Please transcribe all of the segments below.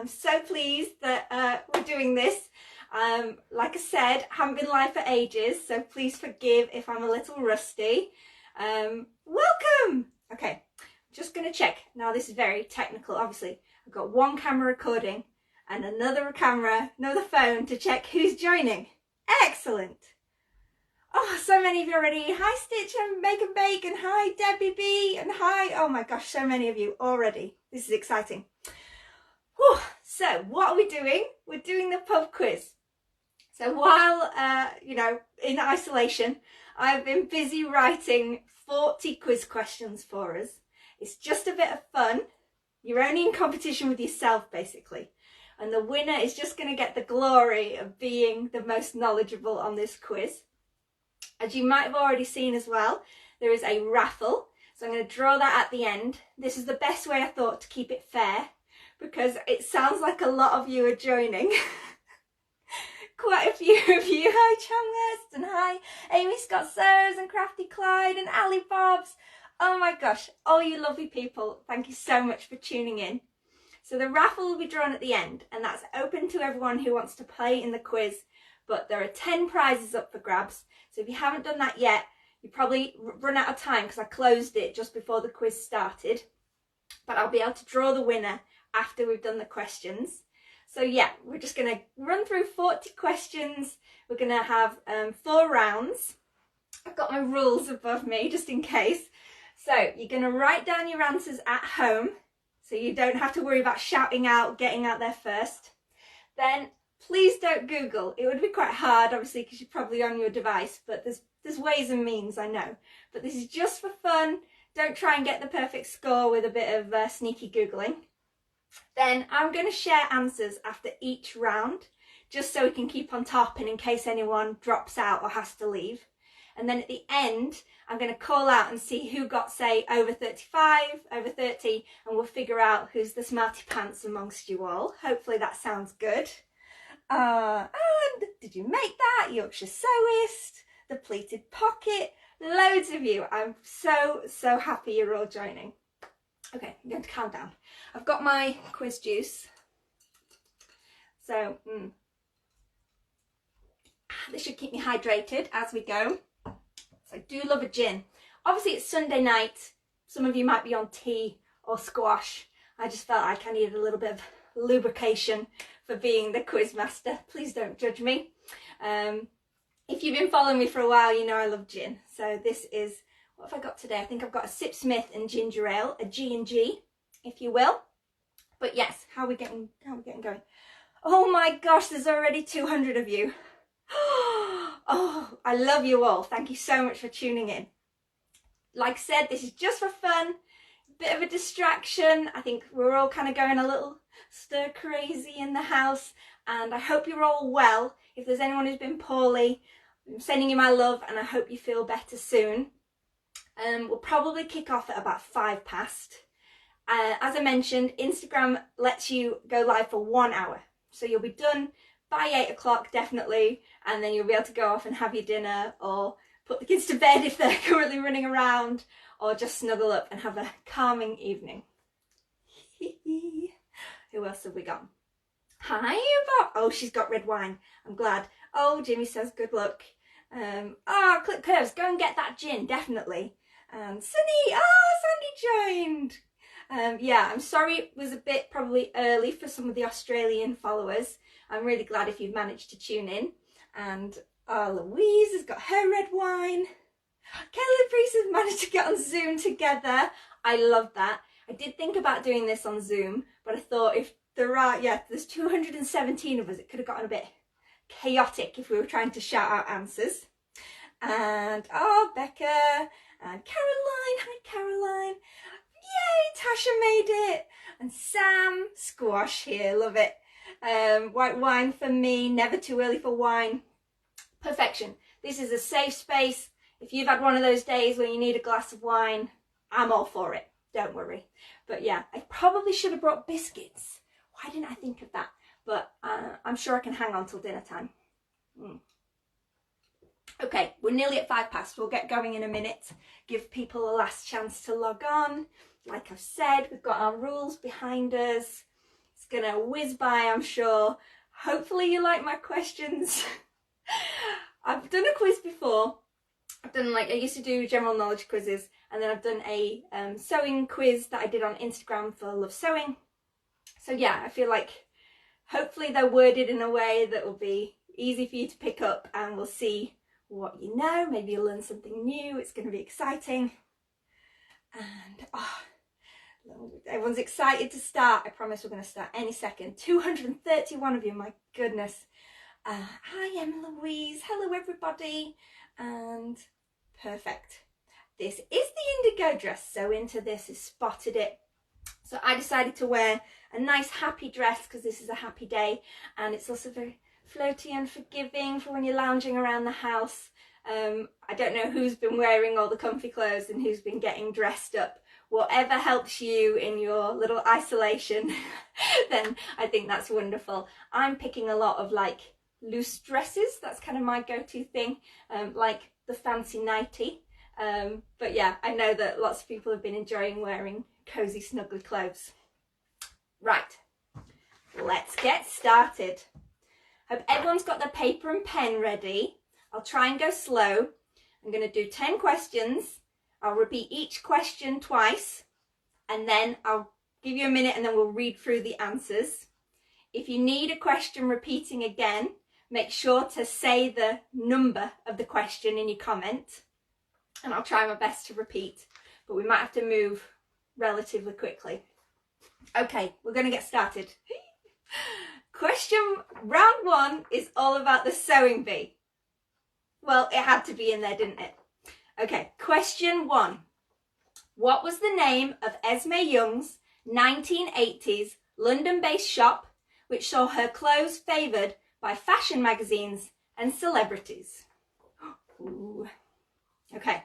I'm so pleased that we're doing this. Like I said, I haven't been live for ages, so please forgive if I'm a little rusty. Welcome! Okay, just going to check. Now this is very technical, obviously. I've got one camera recording and another phone to check who's joining. Excellent! Oh, so many of you already. Hi Stitch and Make and Bake, and hi Debbie B, and hi, oh my gosh, so many of you already. This is exciting. Whew. So what are we doing? We're doing the pub quiz. So while, in isolation, I've been busy writing 40 quiz questions for us. It's just a bit of fun. You're only in competition with yourself, basically. And the winner is just going to get the glory of being the most knowledgeable on this quiz. As you might have already seen as well, there is a raffle. So I'm going to draw that at the end. This is the best way I thought to keep it fair, because it sounds like a lot of you are joining. Quite a few of you. Hi Chamwest, and hi Amy Scott Sows, and Crafty Clyde, and Ali Bobs. Oh my gosh, all you lovely people, thank you so much for tuning in. So the raffle will be drawn at the end, and that's open to everyone who wants to play in the quiz, but there are 10 prizes up for grabs. So if you haven't done that yet, you probably run out of time because I closed it just before the quiz started. But I'll be able to draw the winner after we've done the questions. So yeah, we're just going to run through 40 questions. We're going to have 4 rounds. I've got my rules above me just in case. So you're going to write down your answers at home, so you don't have to worry about shouting out, getting out there first. Then please don't Google. It would be quite hard, obviously, because you're probably on your device, but there's ways and means, I know. But this is just for fun. Don't try and get the perfect score with a bit of sneaky Googling. Then I'm going to share answers after each round, just so we can keep on top and in case anyone drops out or has to leave. And then at the end, I'm going to call out and see who got, say, over 35, over 30, and we'll figure out who's the smarty pants amongst you all. Hopefully that sounds good. And did you make that? Yorkshire Sewist, the pleated pocket, loads of you. I'm so happy you're all joining. Okay, I'm going to count down. I've got my quiz juice. So, this should keep me hydrated as we go. So I do love a gin. Obviously it's Sunday night. Some of you might be on tea or squash. I just felt like I needed a little bit of lubrication for being the quiz master. Please don't judge me. If you've been following me for a while, you know I love gin. So this is, what have I got today? I think I've got a Sip Smith and ginger ale, a G&G, if you will. But yes, how are we getting going? Oh my gosh, there's already 200 of you. Oh, I love you all. Thank you so much for tuning in. Like I said, this is just for fun, bit of a distraction. I think we're all kind of going a little stir crazy in the house, and I hope you're all well. If there's anyone who's been poorly, I'm sending you my love, and I hope you feel better soon. We'll probably kick off at about 5 past. As I mentioned, Instagram lets you go live for 1 hour, so you'll be done by 8 o'clock definitely, and then you'll be able to go off and have your dinner, or put the kids to bed if they're currently running around, or just snuggle up and have a calming evening. Who else have we got? Hi Eva. Oh, she's got red wine. I'm glad. Oh, Jimmy says good luck. Clip curves, go and get that gin, definitely. And Sunny, Sandy joined. Yeah, I'm sorry it was a bit probably early for some of the Australian followers. I'm really glad if you've managed to tune in. And Louise has got her red wine. Kelly and Priest have managed to get on Zoom together. I love that. I did think about doing this on Zoom, but I thought if there's 217 of us, it could have gotten a bit chaotic if we were trying to shout out answers. And Becca and Caroline, hi Caroline. Yay, Tasha made it. And Sam, squash here, love it. White wine for me, never too early for wine. Perfection. This is a safe space. If you've had one of those days when you need a glass of wine, I'm all for it. Don't worry. But yeah, I probably should have brought biscuits. Why didn't I think of that? But I'm sure I can hang on till dinner time. Okay, we're nearly at 5 past. We'll get going in a minute. Give people a last chance to log on. Like I've said, we've got our rules behind us. It's gonna whiz by, I'm sure. Hopefully you like my questions. I've done a quiz before. I used to do general knowledge quizzes, and then I've done a sewing quiz that I did on Instagram for Love Sewing. So yeah, I feel like hopefully they're worded in a way that will be easy for you to pick up, and we'll see what you know. Maybe you'll learn something new. It's going to be exciting. And everyone's excited to start. I promise we're going to start any second. 231 of you, my goodness. Hi, I'm Louise. Hello, everybody. And perfect. This is the indigo dress. So into this has spotted it. So I decided to wear a nice happy dress because this is a happy day, and it's also very floaty and forgiving for when you're lounging around the house. I don't know who's been wearing all the comfy clothes and who's been getting dressed up. Whatever helps you in your little isolation, then I think that's wonderful. I'm picking a lot of like loose dresses. That's kind of my go-to thing, like the fancy nightie. But yeah, I know that lots of people have been enjoying wearing cozy, snuggly clothes. Right, let's get started. Hope everyone's got their paper and pen ready. I'll try and go slow. I'm going to do 10 questions. I'll repeat each question twice, and then I'll give you a minute and then we'll read through the answers. If you need a question repeating again, make sure to say the number of the question in your comment, and I'll try my best to repeat, but we might have to move relatively quickly. Okay, we're going to get started. Round one is all about the sewing bee. Well, it had to be in there, didn't it? Okay, question one. What was the name of Esme Young's 1980s London-based shop which saw her clothes favoured by fashion magazines and celebrities? Ooh. Okay,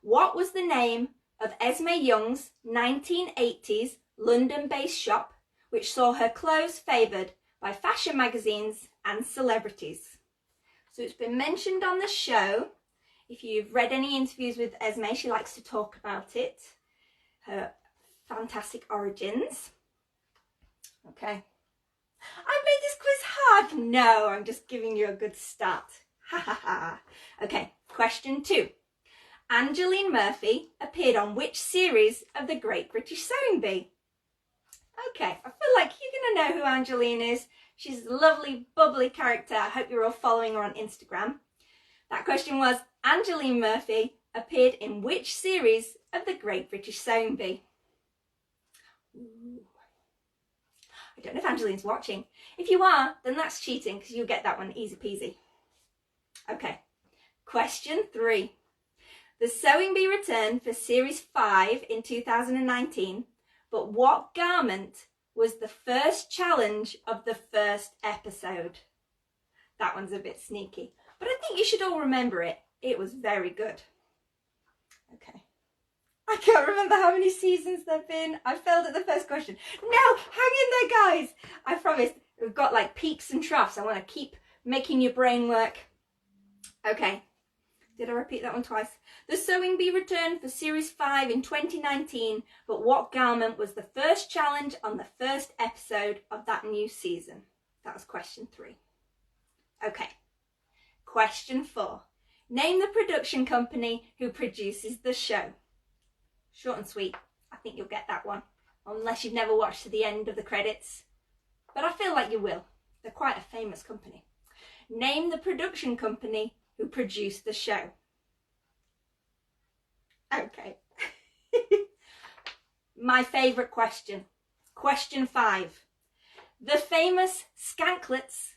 what was the name of Esme Young's 1980s London-based shop which saw her clothes favoured by fashion magazines and celebrities? So it's been mentioned on the show. If you've read any interviews with Esme, she likes to talk about it, her fantastic origins. Okay. I made this quiz hard. No, I'm just giving you a good start. Ha ha ha. Okay, question two. Angeline Murphy appeared on which series of The Great British Sewing Bee? Okay, I feel like you're going to know who Angeline is. She's a lovely, bubbly character. I hope you're all following her on Instagram. That question was, Angeline Murphy appeared in which series of The Great British Sewing Bee? Ooh. I don't know if Angeline's watching. If you are, then that's cheating because you'll get that one easy peasy. Okay, question three. The Sewing Bee returned for series 5 in 2019, but what garment was the first challenge of the first episode? That one's a bit sneaky, but I think you should all remember it. It was very good. Okay. I can't remember how many seasons there've been. I failed at the first question. No, hang in there, guys. I promise. We've got like peaks and troughs. I want to keep making your brain work. Okay. Did I repeat that one twice? The Sewing Bee returned for series 5 in 2019, but what garment was the first challenge on the first episode of that new season? That was question 3. Okay. Question 4. Name the production company who produces the show. Short and sweet. I think you'll get that one, unless you've never watched to the end of the credits. But I feel like you will. They're quite a famous company. Name the production company who produced the show. Okay. My favourite question. Question 5. The famous skanklets,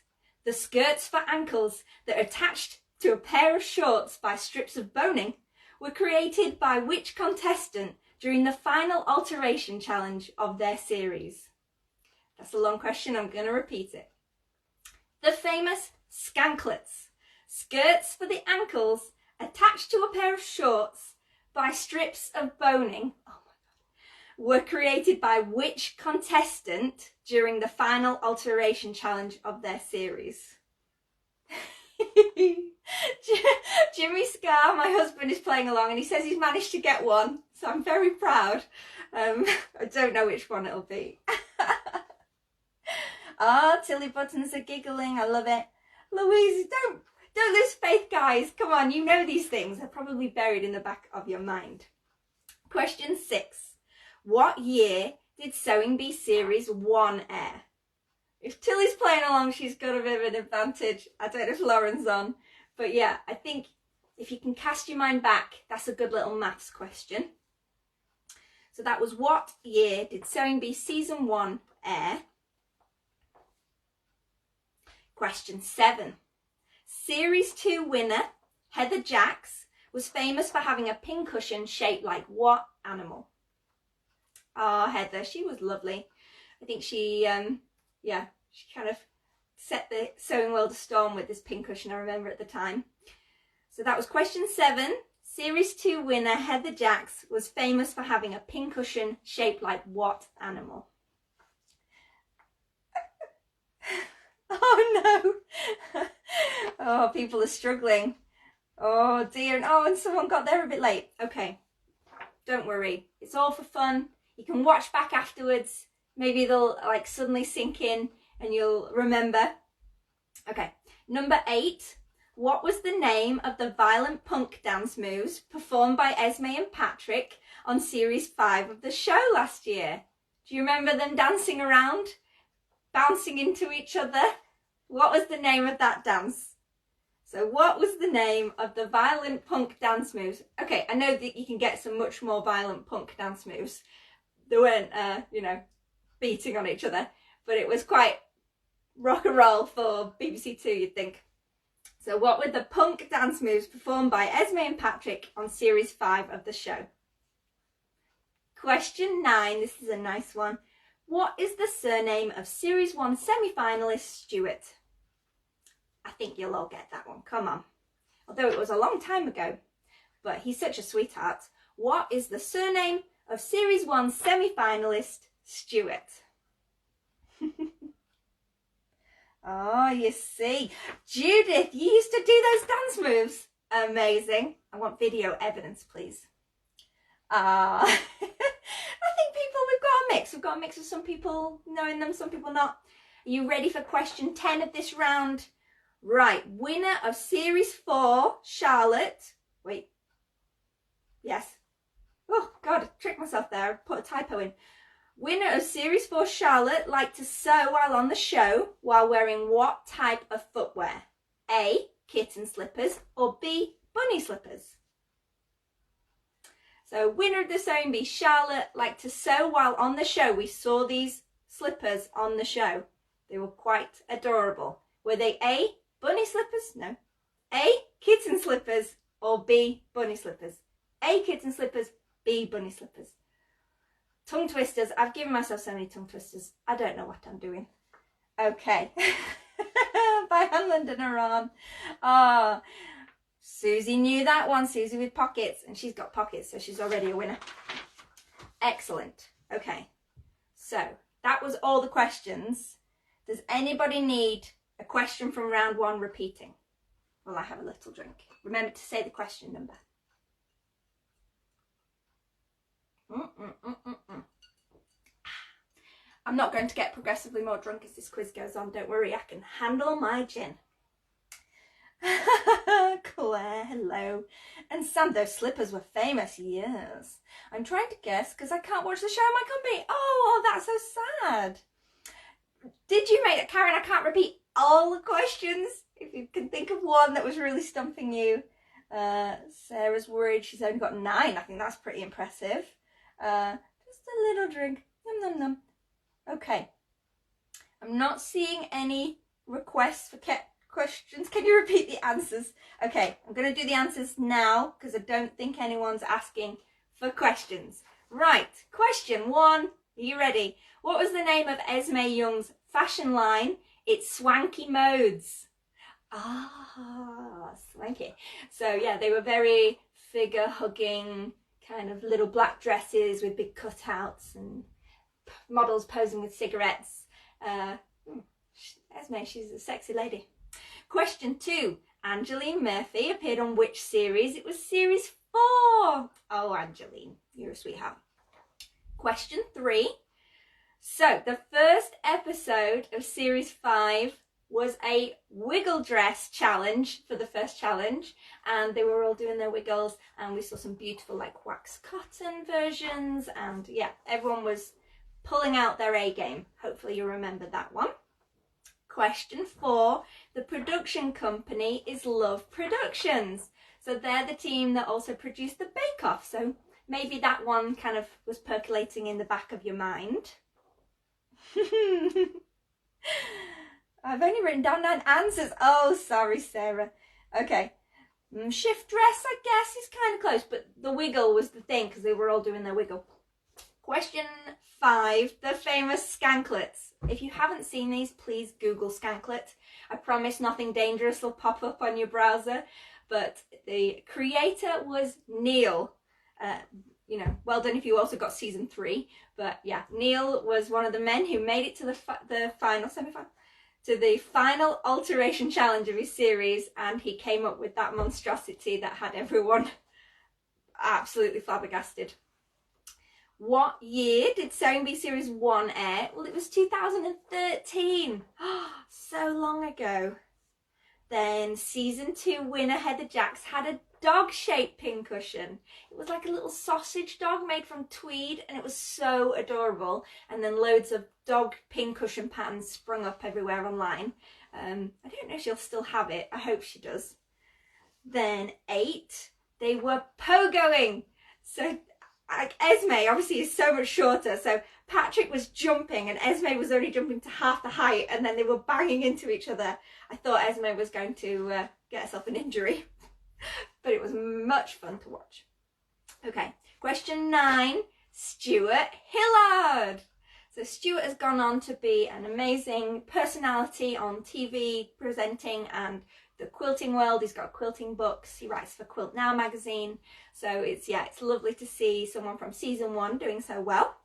the skirts for ankles that are attached to a pair of shorts by strips of boning, were created by which contestant during the final alteration challenge of their series? That's a long question. I'm going to repeat it. The famous skanklets, skirts for the ankles attached to a pair of shorts by strips of boning, were created by which contestant during the final alteration challenge of their series? Jimmy Scar, my husband, is playing along and he says he's managed to get one, so I'm very proud. I don't know which one it'll be. Oh, Tilly Buttons are giggling. I love it. Louise, don't lose faith, guys. Come on, you know these things. They're probably buried in the back of your mind. Question 6. What year did Sewing Bee Series 1 air? If Tilly's playing along, she's got a bit of an advantage. I don't know if Lauren's on. But yeah, I think if you can cast your mind back, that's a good little maths question. So that was, what year did Sewing Bee Season 1 air? Question 7. Series 2 winner, Heather Jacks, was famous for having a pincushion shaped like what animal? Oh, Heather, she was lovely. I think she kind of set the sewing world astorm with this pincushion, I remember at the time. So that was question 7. Series 2 winner Heather Jacks was famous for having a pincushion shaped like what animal? Oh no! Oh, people are struggling. Oh dear. Oh, and someone got there a bit late. Okay, don't worry. It's all for fun. You can watch back afterwards. Maybe they'll like suddenly sink in and you'll remember. Okay, number 8. What was the name of the violent punk dance moves performed by Esme and Patrick on series 5 of the show last year? Do you remember them dancing around, bouncing into each other? What was the name of that dance? So what was the name of the violent punk dance moves? Okay, I know that you can get some much more violent punk dance moves. They weren't, beating on each other, but it was quite rock and roll for BBC Two, you'd think. So what were the punk dance moves performed by Esme and Patrick on series 5 of the show? Question 9, this is a nice one. What is the surname of series 1 semi-finalist Stuart? I think you'll all get that one, come on. Although it was a long time ago, but he's such a sweetheart. What is the surname of series 1 semi-finalist Stuart? Oh, you see. Judith, you used to do those dance moves. Amazing. I want video evidence, please. I think we've got a mix. We've got a mix of some people knowing them, some people not. Are you ready for question 10 of this round? Right. Winner of series 4, Charlotte. Wait. Yes. Oh, God, I tricked myself there. I put a typo in. Winner of series 4, Charlotte, liked to sew while on the show while wearing what type of footwear? A, kitten slippers, or B, bunny slippers? So winner of the Sewing Bee, Charlotte, liked to sew while on the show. We saw these slippers on the show. They were quite adorable. Were they A, bunny slippers? No. A, kitten slippers, or B, bunny slippers? A, kitten slippers, B, bunny slippers. Tongue twisters. I've given myself so many tongue twisters. I don't know what I'm doing. Okay. By Hanland and Iran. Ah, Susie knew that one. Susie with pockets. And she's got pockets, so she's already a winner. Excellent. Okay. So that was all the questions. Does anybody need a question from round 1 repeating? Well, I have a little drink. Remember to say the question number. I'm not going to get progressively more drunk as this quiz goes on. Don't worry, I can handle my gin. Claire, hello. And Sam, those slippers were famous, yes. I'm trying to guess because I can't watch the show on my computer. Oh, that's so sad. Did you make it, Karen? I can't repeat all the questions. If you can think of one that was really stumping you. Sarah's worried she's only got 9. I think that's pretty impressive. Just a little drink. Num num num. Okay. I'm not seeing any requests for questions. Can you repeat the answers? Okay, I'm going to do the answers now because I don't think anyone's asking for questions. Right, question 1. Are you ready? What was the name of Esme Young's fashion line? It's Swanky Modes. Ah, swanky. So yeah, they were very figure-hugging, kind of little black dresses with big cutouts and models posing with cigarettes. Esme, she's a sexy lady. Question 2. Angeline Murphy appeared on which series? It was series 4. Oh, Angeline, you're a sweetheart. Question 3. So the first episode of series 5 was a wiggle dress challenge for the first challenge, and they were all doing their wiggles, and we saw some beautiful like wax cotton versions, and yeah, everyone was pulling out their A game. Hopefully you remember that one. Question 4, the production company is Love Productions. So they're the team that also produced the Bake Off, so maybe that one kind of was percolating in the back of your mind. I've only written down 9 answers. Oh, sorry, Sarah. Okay. Shift dress, I guess, is kind of close, but the wiggle was the thing because they were all doing their wiggle. Question 5, the famous skanklets. If you haven't seen these, please Google skanklet. I promise nothing dangerous will pop up on your browser, but the creator was Neil. Well done if you also got season 3. But yeah, Neil was one of the men who made it to the final semi-final, to the final alteration challenge of his series, and he came up with that monstrosity that had everyone absolutely flabbergasted. What year did Sewing Bee Series 1 air? Well, it was 2013. So long ago. Then season 2 winner Heather Jacks had a dog-shaped pincushion. It was like a little sausage dog made from tweed, and it was so adorable. And then loads of dog pincushion patterns sprung up everywhere online. I don't know if she'll still have it. I hope she does. Then 8, they were pogoing. So Esme obviously is so much shorter, so Patrick was jumping and Esme was only jumping to half the height, and then they were banging into each other. I thought Esme was going to get herself an injury, but it was much fun to watch. Okay, question 9, Stuart Hillard. So Stuart has gone on to be an amazing personality on TV, presenting and the quilting world. He's got quilting books. He writes for Quilt Now magazine. So it's lovely to see someone from season 1 doing so well.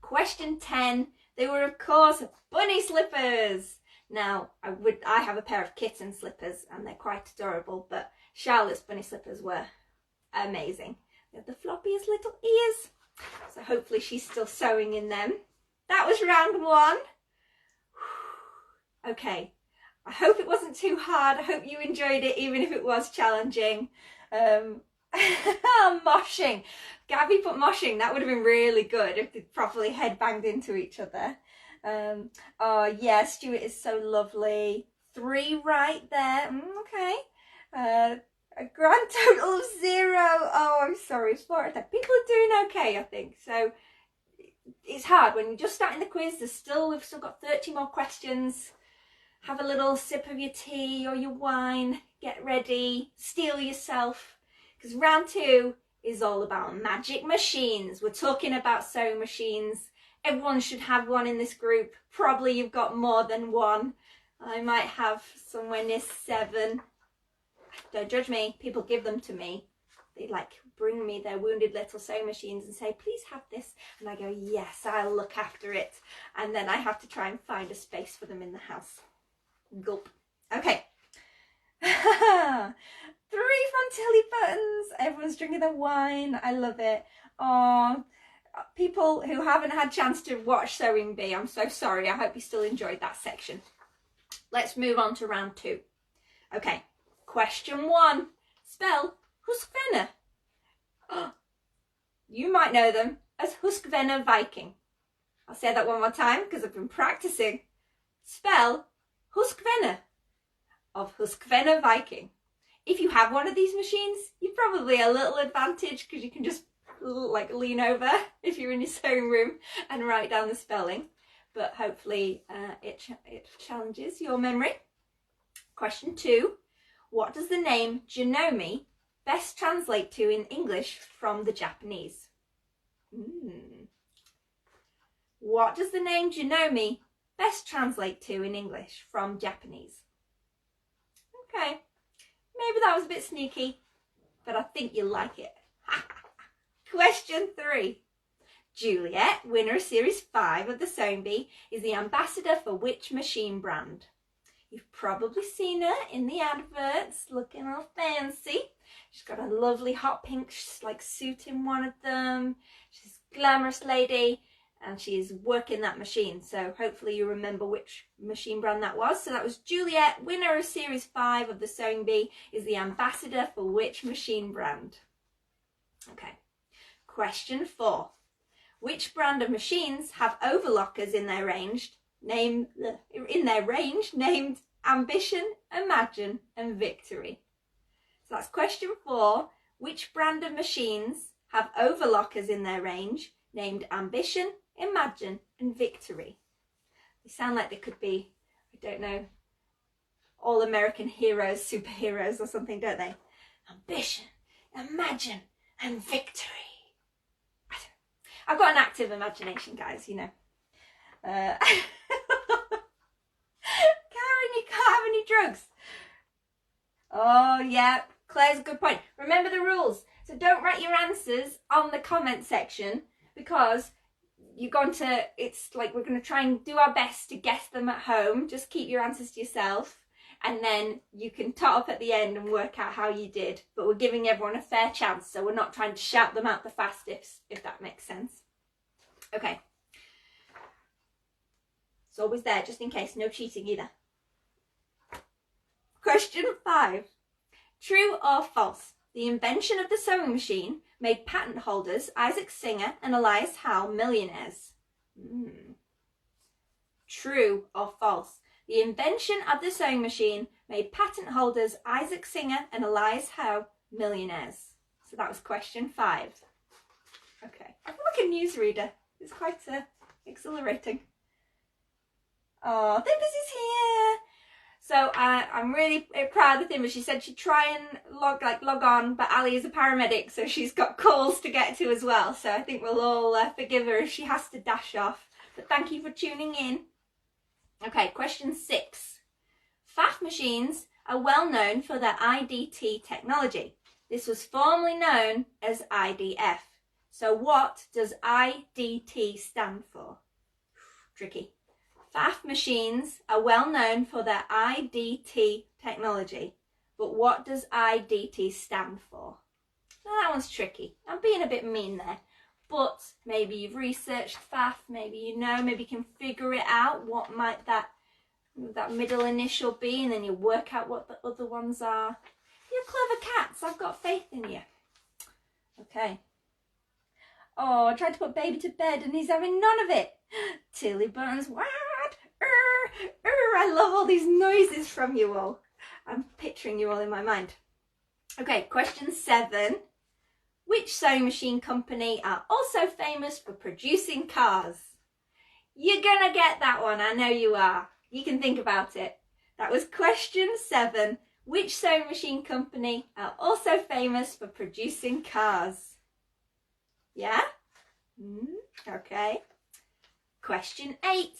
Question 10, they were of course bunny slippers. Now I have a pair of kitten slippers and they're quite adorable, but Charlotte's bunny slippers were amazing. They have the floppiest little ears, so hopefully she's still sewing in them. That was round 1. Okay, I hope it wasn't too hard. I hope you enjoyed it, even if it was challenging. Moshing. Gabby put moshing. That would have been really good if they properly head banged into each other. Oh yeah, Stuart is so lovely. 3 right there. Okay. A grand total of 0. Oh, I'm sorry, Florida. People are doing okay, I think. So it's hard when you're just starting the quiz. We've still got 30 more questions. Have a little sip of your tea or your wine. Get ready. Steel yourself. Because round 2 is all about magic machines. We're talking about sewing machines. Everyone should have one in this group. Probably you've got more than one. I might have somewhere near 7. Don't judge me. People give them to me. They bring me their wounded little sewing machines and say, please have this. And I go, yes, I'll look after it. And then I have to try and find a space for them in the house. Gulp. Okay. 3 from Tilly Buttons. Everyone's drinking their wine. I love it. Oh, people who haven't had a chance to watch Sewing Bee, I'm so sorry. I hope you still enjoyed that section. Let's move on to round 2. Okay, question 1. Spell Huskvenner. You might know them as Huskvenner Viking. I'll say that one more time because I've been practicing. Spell Huskvenner of Huskvenner Viking. If you have one of these machines, you're probably a little advantage because you can just lean over if you're in your sewing room and write down the spelling. But hopefully it challenges your memory. Question 2. What does the name Janome best translate to in English from the Japanese? What does the name Janome best translate to in English from Japanese? Okay, maybe that was a bit sneaky, but I think you'll like it. Question 3. Juliet, winner of Series 5 of the Sewing Bee, is the ambassador for which machine brand? You've probably seen her in the adverts, looking all fancy. She's got a lovely hot pink suit in one of them. She's a glamorous lady. and she's working that machine. So hopefully you remember which machine brand that was. So that was Juliet, winner of Series 5 of the Sewing Bee, is the ambassador for which machine brand? Okay. Question 4. Which brand of machines have overlockers in their range named Ambition, Imagine and Victory? So that's question 4. Which brand of machines have overlockers in their range named Ambition, Imagine and Victory? They sound like they could be, I don't know, all American heroes, superheroes or something, don't they? Ambition, Imagine and Victory. I've got an active imagination, guys, you know. Karen, you can't have any drugs. Oh, yeah. Claire's a good point. Remember the rules. So don't write your answers on the comment section, because you're going to, it's like we're going to try and do our best to guess them at home. Just keep your answers to yourself, and then you can tot up at the end and work out how you did. But we're giving everyone a fair chance, so we're not trying to shout them out the fastest, if that makes sense. Okay. It's always there, just in case. No cheating either. Question 5. True or false? The invention of the sewing machine made patent holders Isaac Singer and Elias Howe millionaires. True or false? The invention of the sewing machine made patent holders Isaac Singer and Elias Howe millionaires. So that was question 5. Okay. I feel like a newsreader. It's quite exhilarating. Oh, Thimbers is here. So I'm really proud of Thimbers. She said she'd try and log on, but Ali is a paramedic, so she's got calls to get to as well. So I think we'll all forgive her if she has to dash off. But thank you for tuning in. Okay, question 6. Faff machines are well known for their IDT technology. This was formerly known as IDF. So what does IDT stand for? Tricky. Faff machines are well known for their IDT technology, but what does IDT stand for? Now that one's tricky. I'm being a bit mean there, but maybe you've researched Faff, maybe you know, maybe you can figure it out. What might that middle initial be, and then you work out what the other ones are. You're clever cats. I've got faith in you. Okay. Oh, I tried to put baby to bed and he's having none of it. Tilly Buttons, what? I love all these noises from you all. I'm picturing you all in my mind. Okay, question 7. Which sewing machine company are also famous for producing cars? You're gonna get that one, I know you are. You can think about it. That was question 7. Which sewing machine company are also famous for producing cars? Yeah? Okay. Question 8.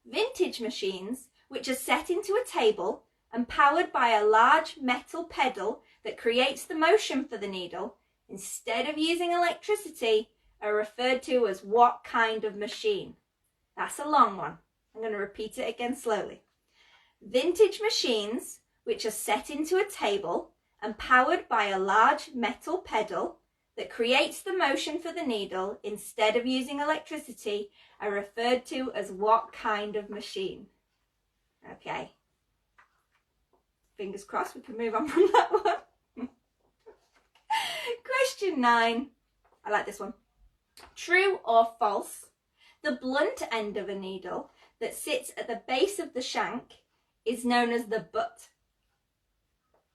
Vintage machines, which are set into a table and powered by a large metal pedal that creates the motion for the needle, instead of using electricity, are referred to as what kind of machine? That's a long one. I'm going to repeat it again slowly. Vintage machines, which are set into a table and powered by a large metal pedal that creates the motion for the needle instead of using electricity, are referred to as what kind of machine? Okay. Fingers crossed we can move on from that one. Question 9. I like this one. True or false? The blunt end of a needle that sits at the base of the shank is known as the butt.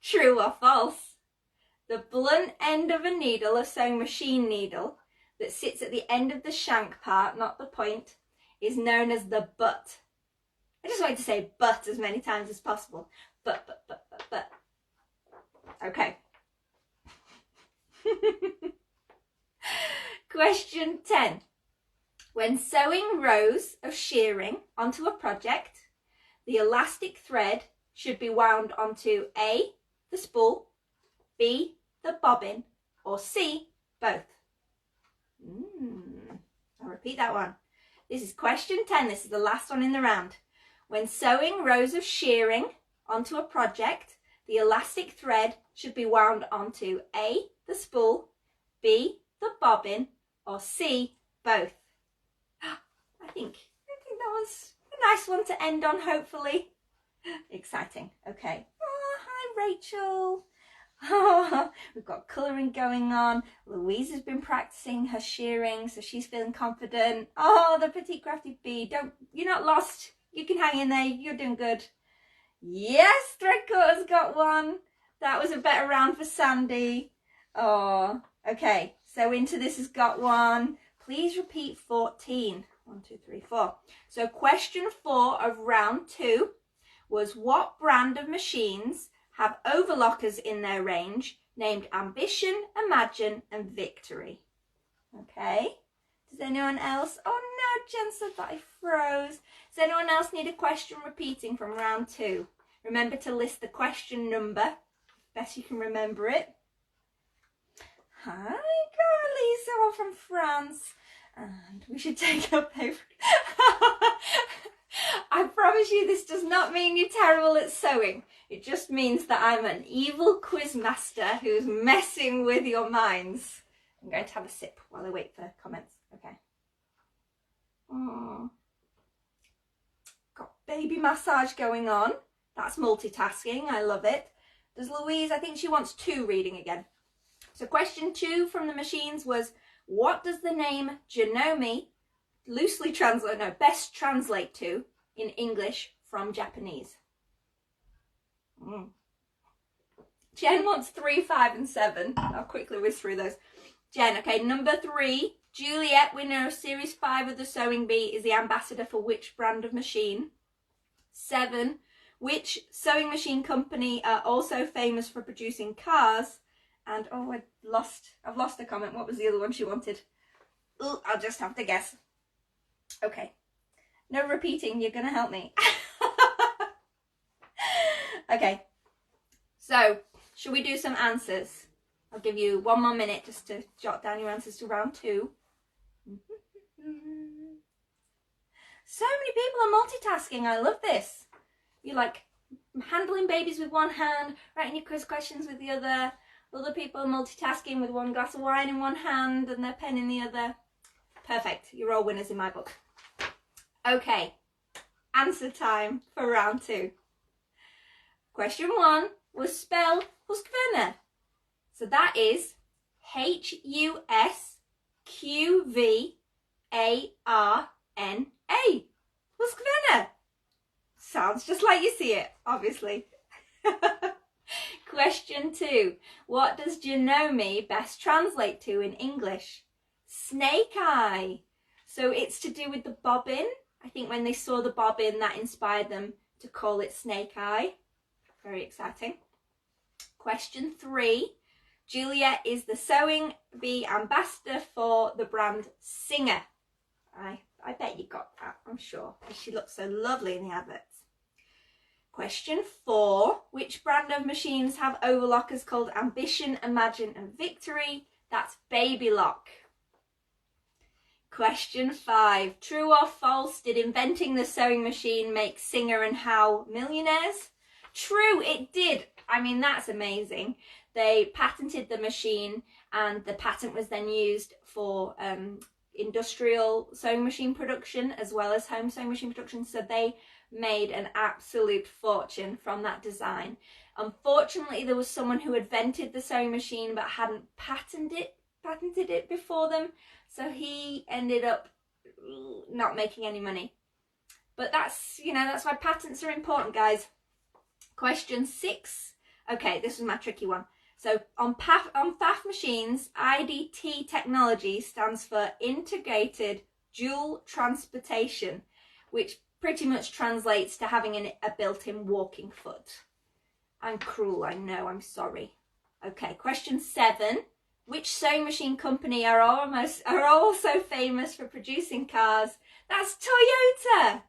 True or false? The blunt end of a needle, a sewing machine needle, that sits at the end of the shank part, not the point, is known as the butt. I just wanted to say butt as many times as possible. But. Okay. Question 10. When sewing rows of shearing onto a project, the elastic thread should be wound onto A, the spool, B, the bobbin, or C, both. I'll repeat that one. This is question 10. This is the last one in the round. When sewing rows of shearing onto a project, the elastic thread should be wound onto A, the spool, B, the bobbin, or C, both. think that was a nice one to end on, hopefully. Exciting. Okay. Oh, hi, Rachel. Oh, we've got colouring going on. Louise has been practicing her shearing, so she's feeling confident. Oh, the petite crafty bee. You're not lost. You can hang in there. You're doing good. Yes, Threadcutter's got one. That was a better round for Sandy. Oh, okay. So Into This has got one. Please repeat 14. 1, 2, 3, 4. So question 4 of round 2 was, what brand of machines have overlockers in their range named Ambition, Imagine and Victory? Okay. Does anyone else? Oh no, Jen said that I froze. Does anyone else need a question repeating from round 2? Remember to list the question number. Best you can remember it. Hi, Carlisa, all from France. And we should take up over. I promise you, this does not mean you're terrible at sewing. It just means that I'm an evil quiz master who's messing with your minds. I'm going to have a sip while I wait for comments. Okay. Got baby massage going on. That's multitasking. I love it. Does Louise, I think she wants 2 reading again. So question 2 from the machines was, what does the name Janome best translate to in English from Japanese? Jen wants 3, 5 and 7. I'll quickly whiz through those. Jen, okay, number 3, Juliet, winner of Series 5 of the Sewing Bee, is the ambassador for which brand of machine? 7, which sewing machine company are also famous for producing cars? And oh, I've lost a comment. What was the other one she wanted? Oh, I'll just have to guess. Okay. No repeating, you're going to help me. Okay. So, should we do some answers? I'll give you 1 more minute just to jot down your answers to round 2. So many people are multitasking. I love this. You're like handling babies with one hand, writing your quiz questions with the other. Other people are multitasking with one glass of wine in one hand and their pen in the other. Perfect. You're all winners in my book. Okay. Answer time for round 2. Question 1 was spell Husqvarna. So that is Husqvarna. Husqvarna. Sounds just like you see it, obviously. Question 2. What does Janome best translate to in English? Snake eye. So it's to do with the bobbin. I think when they saw the bobbin, that inspired them to call it snake eye. Very exciting. Question 3. Juliet is the Sewing Bee ambassador for the brand Singer. I bet you got that, I'm sure, because she looks so lovely in the adverts. Question 4. Which brand of machines have overlockers called Ambition, Imagine and Victory? That's Baby Lock. Question 5. True or false, did inventing the sewing machine make Singer and Howe millionaires? True, it did. I mean, that's amazing. They patented the machine and the patent was then used for industrial sewing machine production as well as home sewing machine production. So they made an absolute fortune from that design. Unfortunately, there was someone who invented the sewing machine but hadn't patented it before them. So he ended up not making any money. But that's why patents are important, guys. Question 6. Okay, this is my tricky one. So on FAF machines, IDT technology stands for Integrated Dual Transportation, which pretty much translates to having a built-in walking foot. I'm cruel, I know, I'm sorry. Okay, question 7. Which sewing machine company are also famous for producing cars? That's Toyota.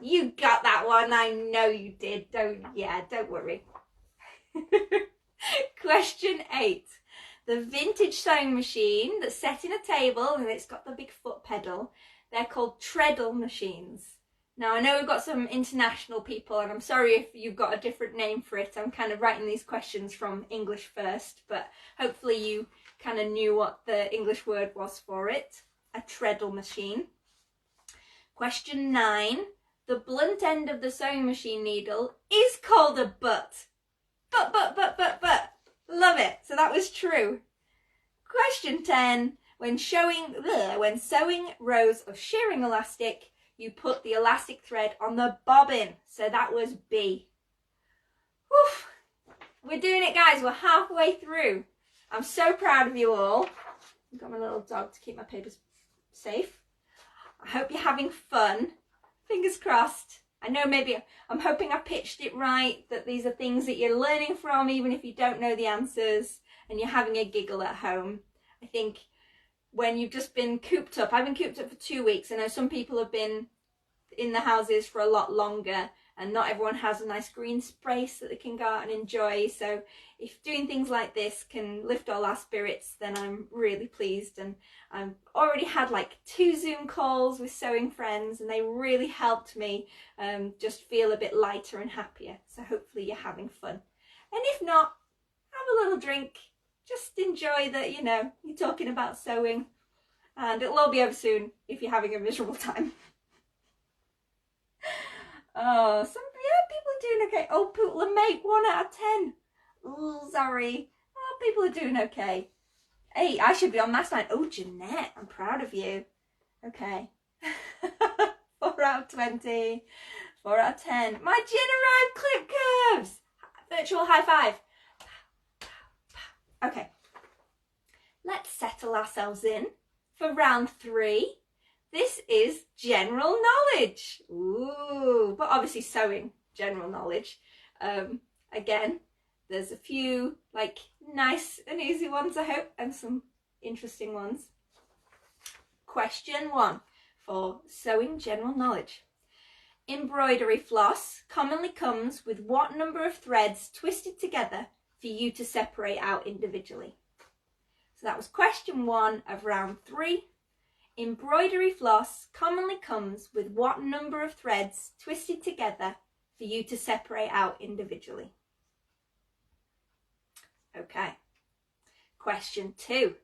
You got that one, I know you did. Don't worry. Question 8. The vintage sewing machine that's set in a table and it's got the big foot pedal, they're called treadle machines. Now I know we've got some international people and I'm sorry if you've got a different name for it. I'm kind of writing these questions from English first, but hopefully you kind of knew what the English word was for it. A treadle machine. Question 9. The blunt end of the sewing machine needle is called a butt. But. Love it. So that was true. Question 10. When sewing rows of shearing elastic, you put the elastic thread on the bobbin. So that was B. Whew. We're doing it, guys. We're halfway through. I'm so proud of you all. I've got my little dog to keep my papers safe. I hope you're having fun. Fingers crossed. I know I'm hoping I pitched it right, that these are things that you're learning from, even if you don't know the answers, and you're having a giggle at home. I think when you've just been cooped up, I've been cooped up for 2 weeks. I know some people have been in the houses for a lot longer, and not everyone has a nice green space that they can go out and enjoy. So if doing things like this can lift all our spirits, then I'm really pleased. And I've already had like 2 Zoom calls with sewing friends, and they really helped me just feel a bit lighter and happier. So hopefully you're having fun. And if not, have a little drink. Just enjoy that, you're talking about sewing. And it'll all be over soon if you're having a miserable time. Oh, people are doing okay. Oh, Pootler mate, 1 out of 10. Oh, sorry. Oh, people are doing okay. Hey, I should be on mass line. Oh, Jeanette, I'm proud of you. Okay. 4 out of 20. 4 out of 10. My gin arrived clip curves. Virtual high five. Okay. Let's settle ourselves in for round 3. This is general knowledge. Ooh, but obviously sewing, general knowledge. Again, there's a few like nice and easy ones, I hope, and some interesting ones. Question 1 for sewing general knowledge. Embroidery floss commonly comes with what number of threads twisted together for you to separate out individually? So that was question 1 of round 3. Embroidery floss commonly comes with what number of threads twisted together for you to separate out individually? Okay. Question 2.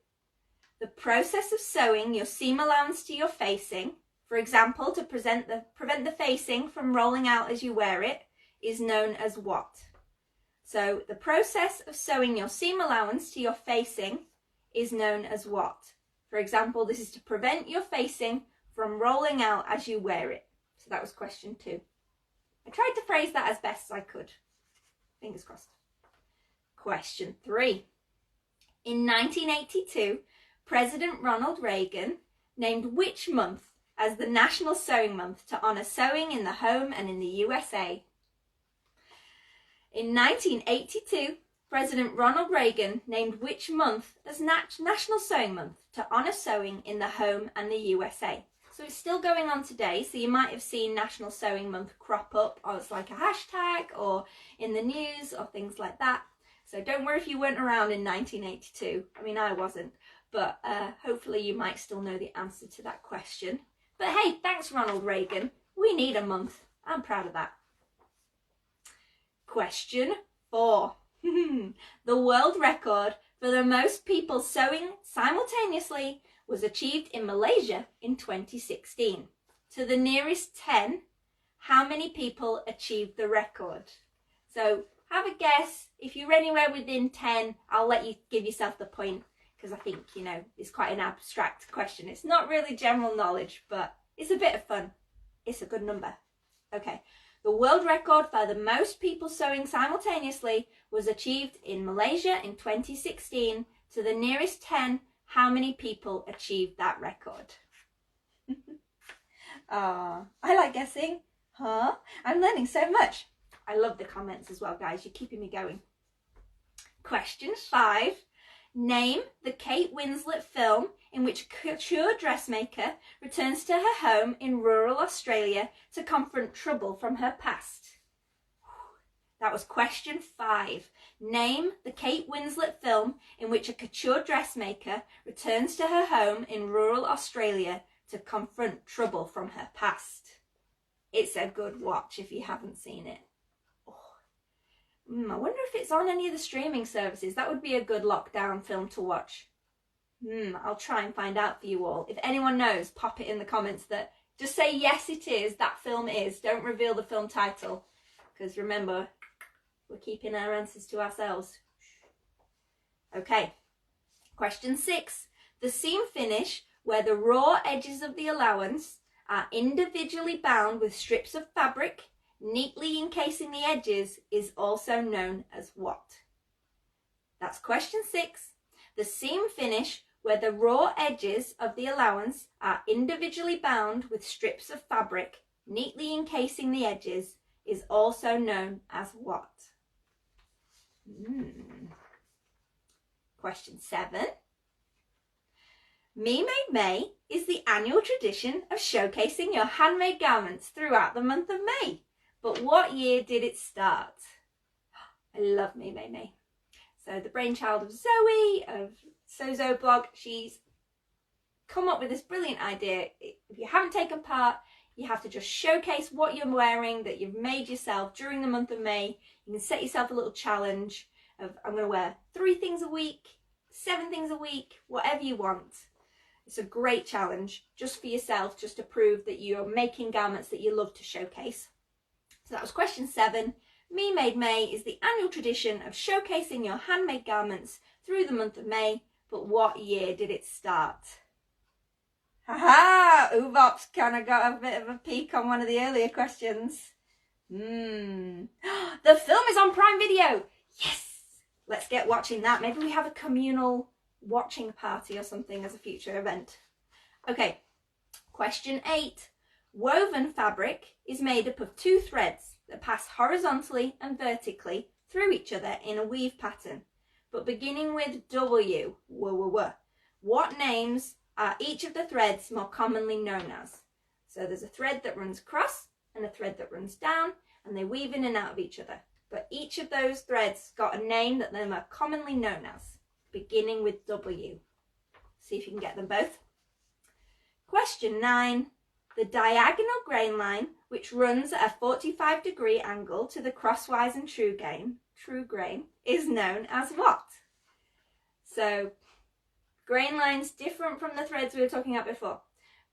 The process of sewing your seam allowance to your facing, for example, to prevent the facing from rolling out as you wear it, is known as what? So the process of sewing your seam allowance to your facing is known as what? For example, this is to prevent your facing from rolling out as you wear it. So that was question 2. I tried to phrase that as best as I could. Fingers crossed. Question 3. In 1982, President Ronald Reagan named which month as the National Sewing Month to honour sewing in the home and in the USA? In 1982, President Ronald Reagan named which month as National Sewing Month to honour sewing in the home and the USA? So it's still going on today, so you might have seen National Sewing Month crop up as like a hashtag or in the news or things like that. So don't worry if you weren't around in 1982. I mean, I wasn't, but hopefully you might still know the answer to that question. But hey, thanks Ronald Reagan. We need a month. I'm proud of that. Question 4. The world record for the most people sewing simultaneously was achieved in Malaysia in 2016. To the nearest 10, how many people achieved the record? So have a guess. If you're anywhere within 10, I'll let you give yourself the point, because I think, it's quite an abstract question. It's not really general knowledge, but it's a bit of fun. It's a good number. Okay. The world record for the most people sewing simultaneously was achieved in Malaysia in 2016. To the nearest 10, how many people achieved that record? I like guessing. I'm learning so much. I love the comments as well, guys. You're keeping me going. Question 5. Name the Kate Winslet film in which a couture dressmaker returns to her home in rural Australia to confront trouble from her past. That was question 5. Name the Kate Winslet film in which a couture dressmaker returns to her home in rural Australia to confront trouble from her past. It's a good watch if you haven't seen it. I wonder if it's on any of the streaming services. That would be a good lockdown film to watch. I'll try and find out for you all. If anyone knows, pop it in the comments that Just say yes it is, that film is. Don't reveal the film title. Because remember, we're keeping our answers to ourselves. Okay, question 6. The seam finish where the raw edges of the allowance are individually bound with strips of fabric, neatly encasing the edges, is also known as what? That's question 6. The seam finish where the raw edges of the allowance are individually bound with strips of fabric, neatly encasing the edges, is also known as what? Question 7. Me Made May is the annual tradition of showcasing your handmade garments throughout the month of May. But what year did it start? I love Me Made May. So the brainchild of Zoe, of Sozo blog, she's come up with this brilliant idea. If you haven't taken part, you have to just showcase what you're wearing that you've made yourself during the month of May. You can set yourself a little challenge of, I'm going to wear 3 things a week, 7 things a week, whatever you want. It's a great challenge just for yourself, just to prove that you're making garments that you love to showcase. So that was question 7. Me Made May is the annual tradition of showcasing your handmade garments through the month of May, but what year did it start? Haha! Uvop's kind of got a bit of a peek on one of the earlier questions. The film is on Prime Video! Yes! Let's get watching that. Maybe we have a communal watching party or something as a future event. Okay, question 8. Woven fabric is made up of 2 threads that pass horizontally and vertically through each other in a weave pattern, but beginning with W. What names are each of the threads more commonly known as? So there's a thread that runs across and a thread that runs down, and they weave in and out of each other. But each of those threads got a name that they're more commonly known as, beginning with W. See if you can get them both. Question 9. The diagonal grain line, which runs at a 45-degree angle to the crosswise and true grain, is known as what? So, grain line's different from the threads we were talking about before,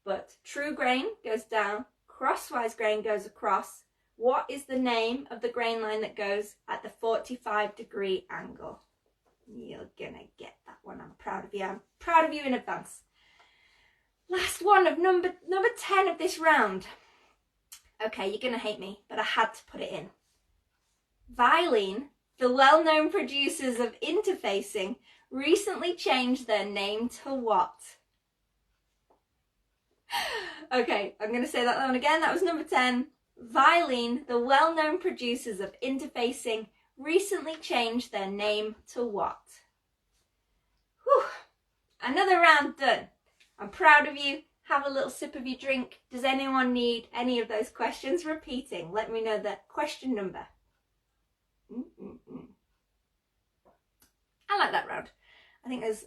but true grain goes down, crosswise grain goes across. What is the name of the grain line that goes at the 45-degree angle? You're gonna get that one. I'm proud of you. I'm proud of you in advance. Last one of number 10 of this round. Okay, you're gonna hate me, but I had to put it in. Vilene, the well-known producers of interfacing, recently changed their name to what? Okay, I'm gonna say that one again. That was number 10. Vilene, the well-known producers of interfacing, recently changed their name to what? Whew. Another round done. I'm proud of you. Have a little sip of your drink. Does anyone need any of those questions repeating? Let me know the question number. I like that round. I think there's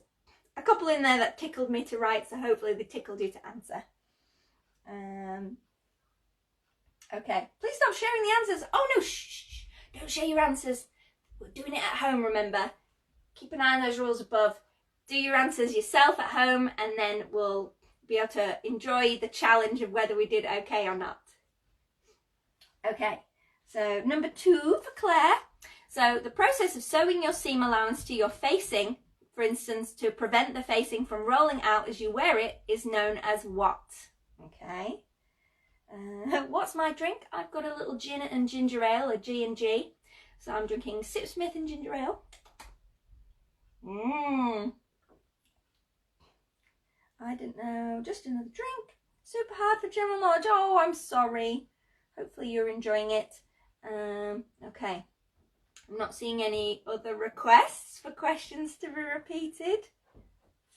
a couple in there that tickled me to write, so hopefully they tickled you to answer. Okay, please stop sharing the answers. Oh no, shh. Don't share your answers. We're doing it at home, remember. Keep an eye on those rules above. Do your answers yourself at home, and then we'll be able to enjoy the challenge of whether we did okay or not. Okay, so number 2 for Claire. So the process of sewing your seam allowance to your facing, for instance, to prevent the facing from rolling out as you wear it, is known as what? Okay. What's my drink? I've got a little gin and ginger ale, a G&G. So I'm drinking Sipsmith and ginger ale. I didn't know. Just another drink. Super hard for general knowledge. Oh, I'm sorry. Hopefully you're enjoying it. Okay. I'm not seeing any other requests for questions to be repeated.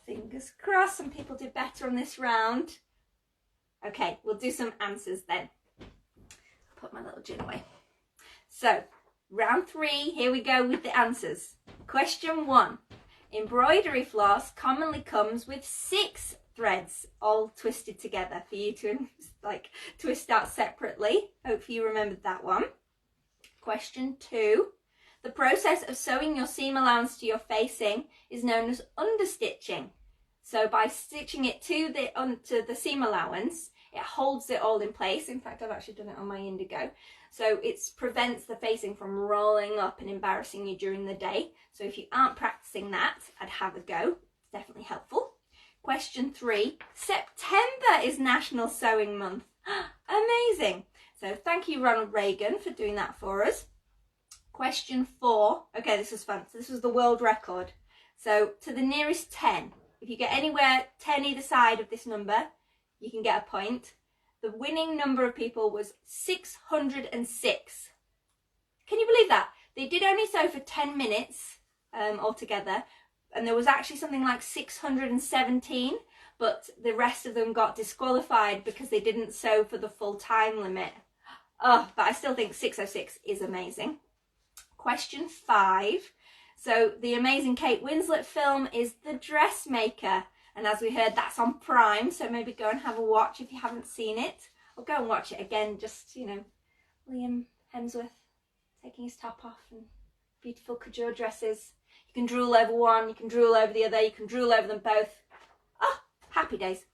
Fingers crossed some people did better on this round. Okay, we'll do some answers then. I'll put my little gin away. So, round 3, here we go with the answers. Question 1. Embroidery floss commonly comes with 6 threads all twisted together for you to twist out separately. Hopefully you remembered that one. Question 2. The process of sewing your seam allowance to your facing is known as understitching. So by stitching it to the seam allowance, It holds it all in place. In fact, I've actually done it on my indigo. So it prevents the facing from rolling up and embarrassing you during the day. So if you aren't practicing that, I'd have a go. It's definitely helpful. Question 3, September is National Sewing Month. Amazing. So thank you, Ronald Reagan, for doing that for us. Question 4. Okay, this was fun. So this was the world record. So to the nearest 10, if you get anywhere 10 either side of this number, you can get a point. The winning number of people was 606. Can you believe that? They did only sew for 10 minutes altogether, and there was actually something like 617, but the rest of them got disqualified because they didn't sew for the full time limit. Oh, but I still think 606 is amazing. Question 5. So the amazing Kate Winslet film is The Dressmaker. And as we heard, that's on Prime, so maybe go and have a watch if you haven't seen it. Or go and watch it again, just, you know, Liam Hemsworth taking his top off and beautiful couture dresses. You can drool over one, you can drool over the other, you can drool over them both. Oh, happy days.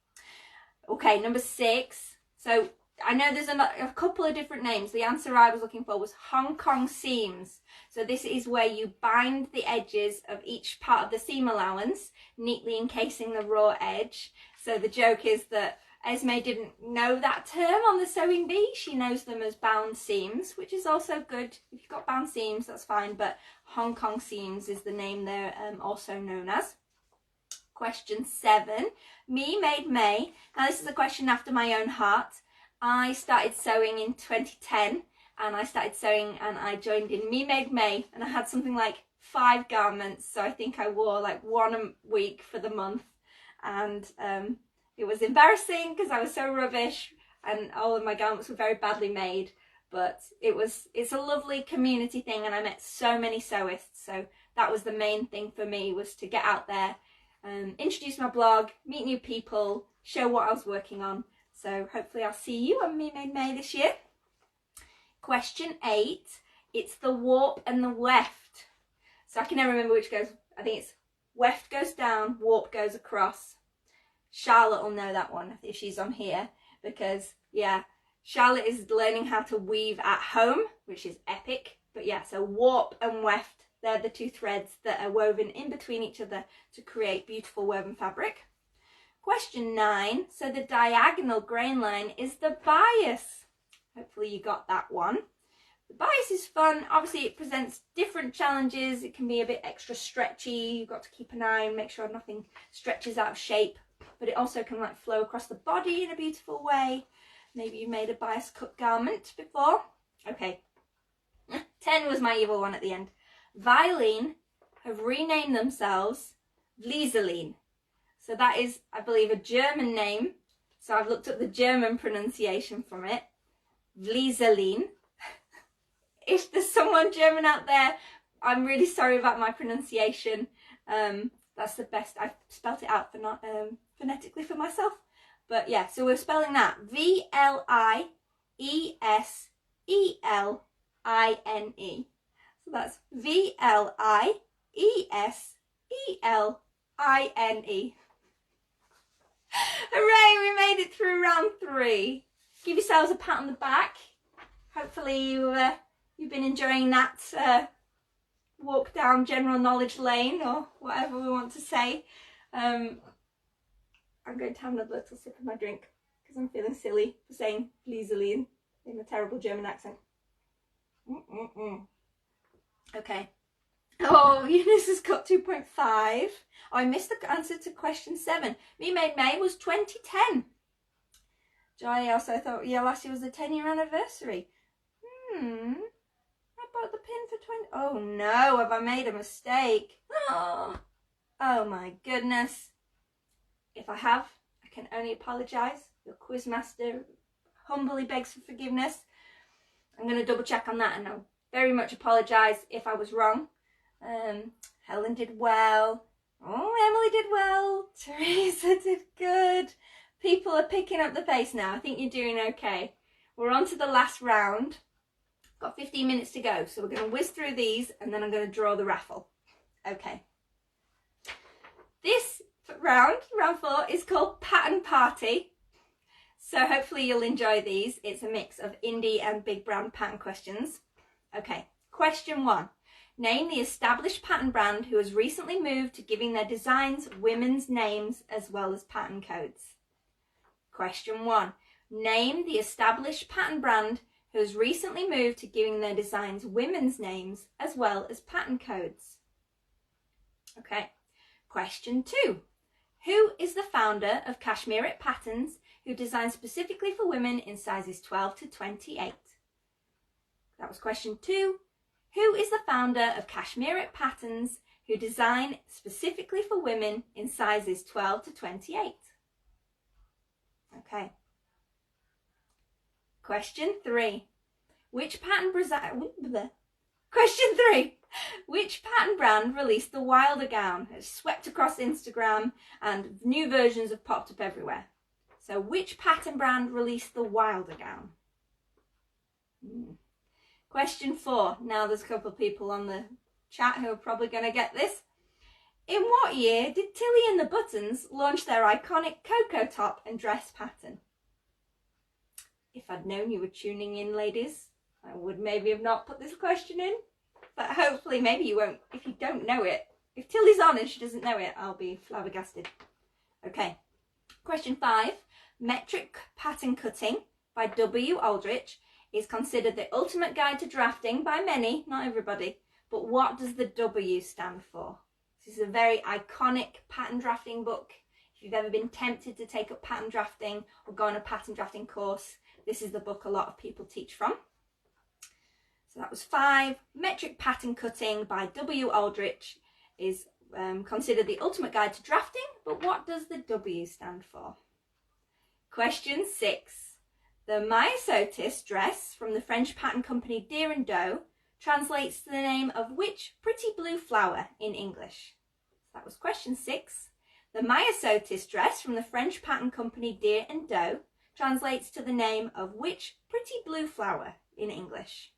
Okay, number 6. So I know there's a couple of different names. The answer I was looking for was Hong Kong seams. So this is where you bind the edges of each part of the seam allowance, neatly encasing the raw edge. So the joke is that Esme didn't know that term on the sewing bee. She knows them as bound seams, which is also good. If you've got bound seams, that's fine, but Hong Kong seams is the name they're also known as. Question 7, Me Made May. Now this is a question after my own heart. I started sewing in 2010, and I started sewing and I joined in Me Made May, and I had something like 5 garments, so I think I wore like 1 a week for the month, and it was embarrassing because I was so rubbish and all of my garments were very badly made, but it's a lovely community thing, and I met so many sewists, so that was the main thing for me, was to get out there, introduce my blog, meet new people, show what I was working on. So hopefully I'll see you on Me Made May this year. Question 8, it's the warp and the weft. So I can never remember which goes, I think it's weft goes down, warp goes across. Charlotte will know that one if she's on here, because yeah, Charlotte is learning how to weave at home, which is epic. But yeah, so warp and weft, they're the 2 threads that are woven in between each other to create beautiful woven fabric. Question 9, so the diagonal grain line is the bias. Hopefully you got that one. The bias is fun. Obviously it presents different challenges. It can be a bit extra stretchy. You've got to keep an eye and make sure nothing stretches out of shape. But it also can like flow across the body in a beautiful way. Maybe you made a bias cut garment before. Okay. 10 was my evil one at the end. Violin have renamed themselves Vliseline. So that is, I believe, a German name. So I've looked up the German pronunciation from it. Vliseline. If there's someone German out there, I'm really sorry about my pronunciation. That's the best. I've spelt it out phonetically for myself. But yeah, so we're spelling that Vliesseline. So that's Vliesseline. Hooray, we made it through round 3. Give yourselves a pat on the back. Hopefully you've been enjoying that walk down general knowledge lane, or whatever we want to say. I'm going to have another little sip of my drink because I'm feeling silly for saying Vliseline in a terrible German accent. Okay. Oh, Eunice has got 2.5. Oh, I missed the answer to question 7. Me Made May was 2010. Johnny also thought, yeah, last year was the 10-year anniversary. I bought the pin for 20. Oh no, have I made a mistake? Oh my goodness. If I have, I can only apologise. Your quizmaster humbly begs for forgiveness. I'm going to double check on that, and I'll very much apologise if I was wrong. Helen did well. Oh, Emily did well. Teresa did good. People are picking up the pace now. I think you're doing okay. We're on to the last round. Got 15 minutes to go, so we're going to whiz through these, and then I'm going to draw the raffle. Okay. This round 4, is called Pattern Party. So hopefully you'll enjoy these. It's a mix of indie and big brand pattern questions. Okay, question 1. Name the established pattern brand who has recently moved to giving their designs women's names as well as pattern codes. Question 1. Name the established pattern brand who has recently moved to giving their designs women's names as well as pattern codes. Okay. Question 2. Who is the founder of Cashmere Patterns who designs specifically for women in sizes 12 to 28? That was question 2. Who is the founder of Cashmere Patterns who design specifically for women in sizes 12 to 28? Okay. Question 3. Question 3. Which pattern brand released the Wilder gown? It's swept across Instagram and new versions have popped up everywhere. So which pattern brand released the Wilder gown? Question 4. Now there's a couple of people on the chat who are probably going to get this. In what year did Tilly and the Buttons launch their iconic cocoa top and dress pattern? If I'd known you were tuning in, ladies, I would maybe have not put this question in. But hopefully maybe you won't, if you don't know it. If Tilly's on and she doesn't know it, I'll be flabbergasted. Okay. Question 5. Metric pattern cutting by W. Aldrich is considered the ultimate guide to drafting by many, not everybody. But what does the W stand for? This is a very iconic pattern drafting book. If you've ever been tempted to take up pattern drafting or go on a pattern drafting course, this is the book a lot of people teach from. So that was 5. Metric pattern cutting by W. Aldrich is considered the ultimate guide to drafting, but what does the W stand for? Question 6. The myosotis dress from the French pattern company Deer and Doe translates to the name of which pretty blue flower in English? So that was question 6. The myosotis dress from the French pattern company Deer and Doe translates to the name of which pretty blue flower in English?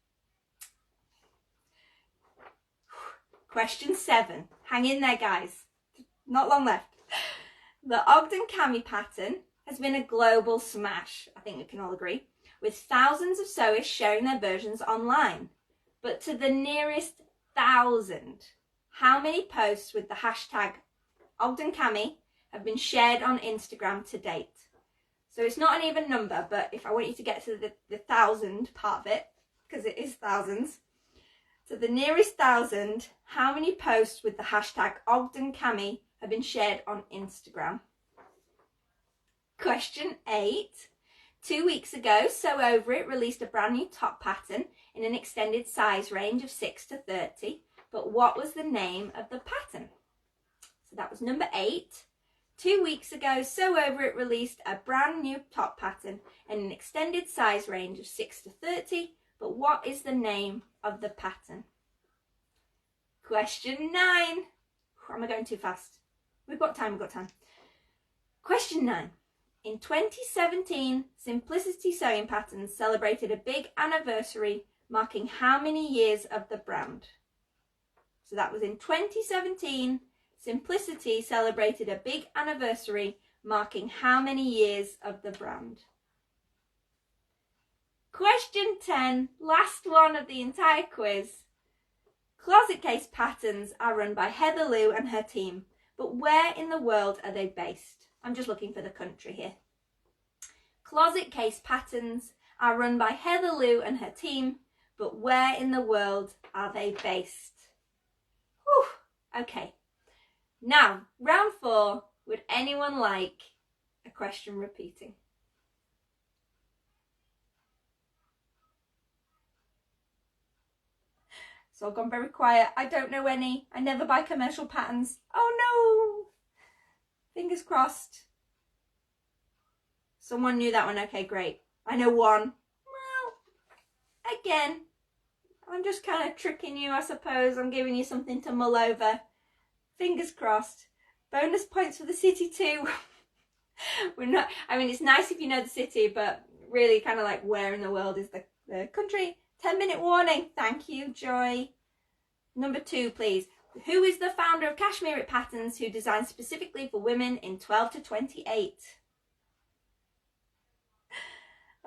Question 7. Hang in there, guys. Not long left. The Ogden Cami pattern has been a global smash, I think we can all agree, with thousands of sewists sharing their versions online. But to the nearest 1,000, how many posts with the hashtag Ogden Cami have been shared on Instagram to date? So it's not an even number, but if I want you to get to the 1,000 part of it, because it is thousands, to the nearest 1,000, how many posts with the hashtag Ogden Cami have been shared on Instagram? Question 8. 2 weeks ago, Sew Over It released a brand new top pattern in an extended size range of 6 to 30, but what was the name of the pattern? So that was number 8. 2 weeks ago, Sew Over It released a brand new top pattern in an extended size range of 6 to 30, but what is the name of the pattern? Question 9. Am I going too fast? We've got time. Question 9. In 2017, Simplicity Sewing Patterns celebrated a big anniversary marking how many years of the brand? So that was in 2017, Simplicity celebrated a big anniversary marking how many years of the brand? Question 10, last one of the entire quiz. Closet Case Patterns are run by Heather Lou and her team, but where in the world are they based? I'm just looking for the country here. Closet Case Patterns are run by Heather Lou and her team, but where in the world are they based? Whew, okay. Now, round 4, would anyone like a question repeating? It's all gone very quiet. I don't know any. I never buy commercial patterns. Oh no! Fingers crossed. Someone knew that one. Okay, great. I know one. Well, again, I'm just kind of tricking you, I suppose. I'm giving you something to mull over. Fingers crossed. Bonus points for the city too. We're not, I mean, it's nice if you know the city, but really kind of like where in the world is the country? 10-minute warning. Thank you, Joy. Number 2, please. Who is the founder of Cashmere Patterns who designs specifically for women in 12 to 28?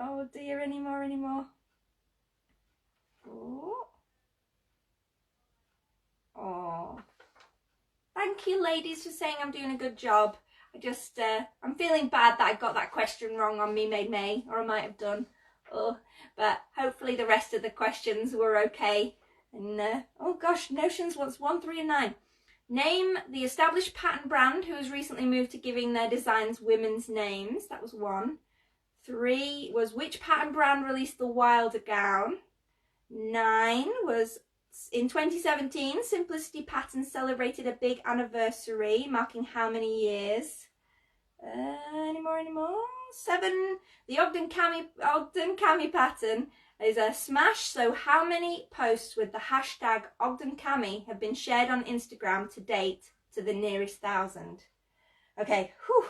Oh dear, any more. Oh. Oh. Thank you, ladies, for saying I'm doing a good job. I'm feeling bad that I got that question wrong on Me Made May, or I might have done. Oh, but hopefully the rest of the questions were okay. And, oh gosh, Notions wants 1, 3 and 9. Name the established pattern brand who has recently moved to giving their designs women's names. That was 1. 3 was which pattern brand released the Wilder gown. 9 was in 2017, Simplicity Patterns celebrated a big anniversary, marking how many years? Any more? 7, the Ogden Cami pattern is a smash, so how many posts with the hashtag Ogden Cami have been shared on Instagram to date to the nearest 1,000? Okay, whew.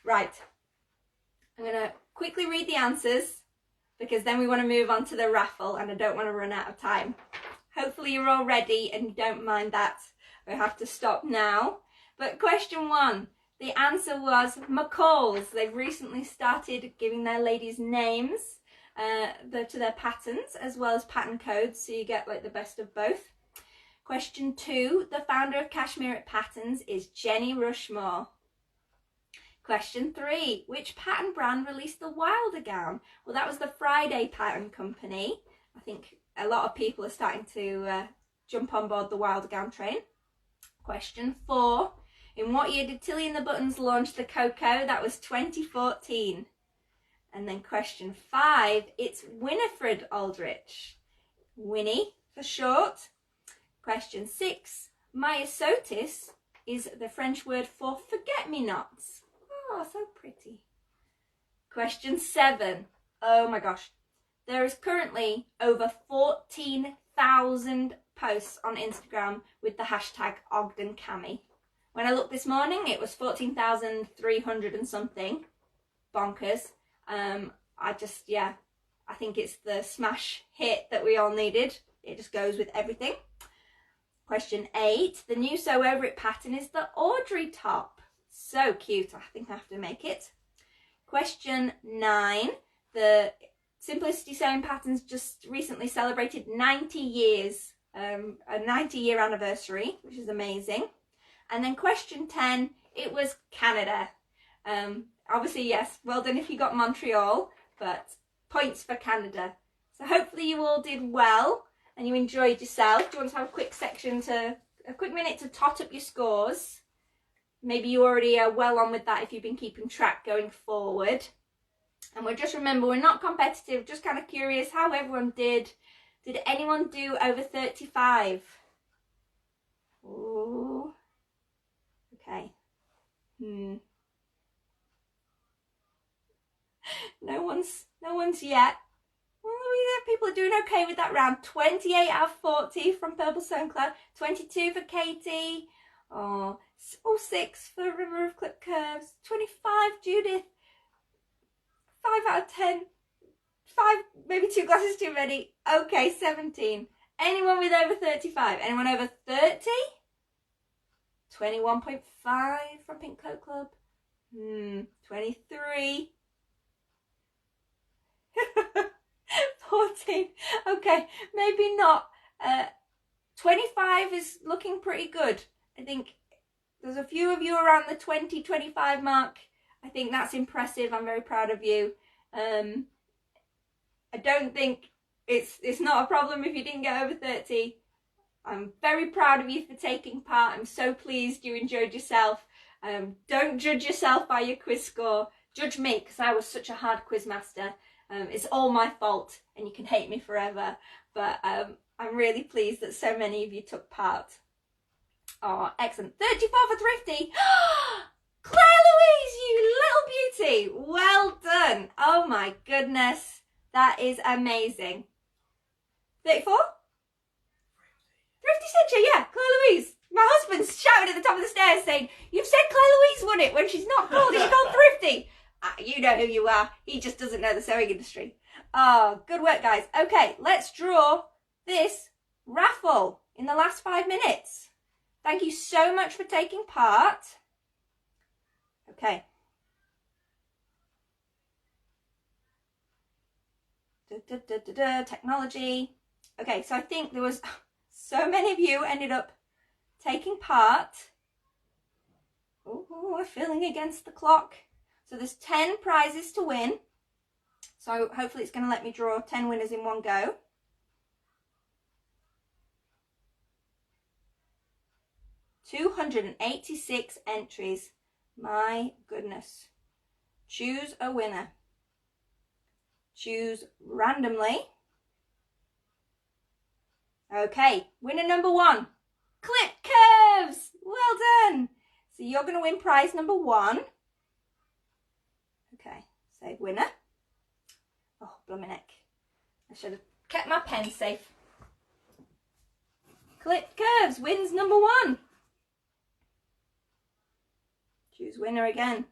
Right. I'm going to quickly read the answers because then we want to move on to the raffle and I don't want to run out of time. Hopefully you're all ready and you don't mind that I have to stop now. But question 1, the answer was McCall's. They've recently started giving their ladies names to their patterns as well as pattern codes, so you get like the best of both. Question 2, the founder of Cashmere Patterns is Jenny Rushmore. Question 3, which pattern brand released the Wilder gown? Well, that was the Friday Pattern Company. I think a lot of people are starting to jump on board the Wilder gown train. Question 4, in what year did Tilly and the Buttons launch the Coco? That was 2014. And then question 5, it's Winifred Aldrich. Winnie for short. Question 6, myosotis is the French word for forget-me-nots. Oh, so pretty. Question 7, oh my gosh. There is currently over 14,000 posts on Instagram with the hashtag Ogden Cami. When I looked this morning, it was 14,300 and something. Bonkers. I think it's the smash hit that we all needed. It just goes with everything. Question 8, the new Sew Over It pattern is the Audrey top. So cute, I think I have to make it. Question 9, the Simplicity Sewing Patterns just recently celebrated 90 years, a 90-year anniversary, which is amazing. And then question 10, it was Canada. Obviously, yes, well done if you got Montreal, but points for Canada. So hopefully you all did well and you enjoyed yourself. Do you want to have a quick minute to tot up your scores? Maybe you already are well on with that if you've been keeping track going forward. And remember, we're not competitive, just kind of curious how everyone did. Did anyone do over 35? Ooh. Okay. No one's yet. Well, people are doing okay with that round. 28 out of 40 from Purple Stone Cloud. 22 for Katie. Oh, 6 for River of Clip Curves. 25, Judith. 5 out of 10. 5, maybe 2 glasses too many. Okay, 17. Anyone with over 35? Anyone over 30? 21.5 from Pink Coat Club. 23. 14. Okay, maybe not. 25 is looking pretty good. I think there's a few of you around the 20-25 mark. I think that's impressive. I'm very proud of you. I don't think it's not a problem if you didn't get over 30. I'm very proud of you for taking part. I'm so pleased you enjoyed yourself. Don't judge yourself by your quiz score. Judge me, because I was such a hard quiz master. It's all my fault and you can hate me forever. But I'm really pleased that so many of you took part. Oh, excellent. 34 for Thrifty. Claire Louise, you little beauty. Well done. Oh my goodness. That is amazing. 34? Thrifty said you, yeah, Claire Louise. My husband's shouting at the top of the stairs saying, you've said Claire Louise won it when she's not called it, she's called Thrifty. You know who you are. He just doesn't know the sewing industry. Oh, good work, guys. Okay, let's draw this raffle in the last 5 minutes. Thank you so much for taking part. Okay. Technology. Okay, so I think there was so many of you ended up taking part. Oh, we're feeling against the clock. So there's 10 prizes to win. So hopefully it's going to let me draw 10 winners in one go. $286 entries. My goodness. Choose a winner. Choose randomly. Okay, winner number 1. Clip Curves. Well done. So you're going to win prize number 1. Okay, save winner. Oh, blooming heck. I should have kept my pen safe. Clip Curves wins number 1. Choose winner again.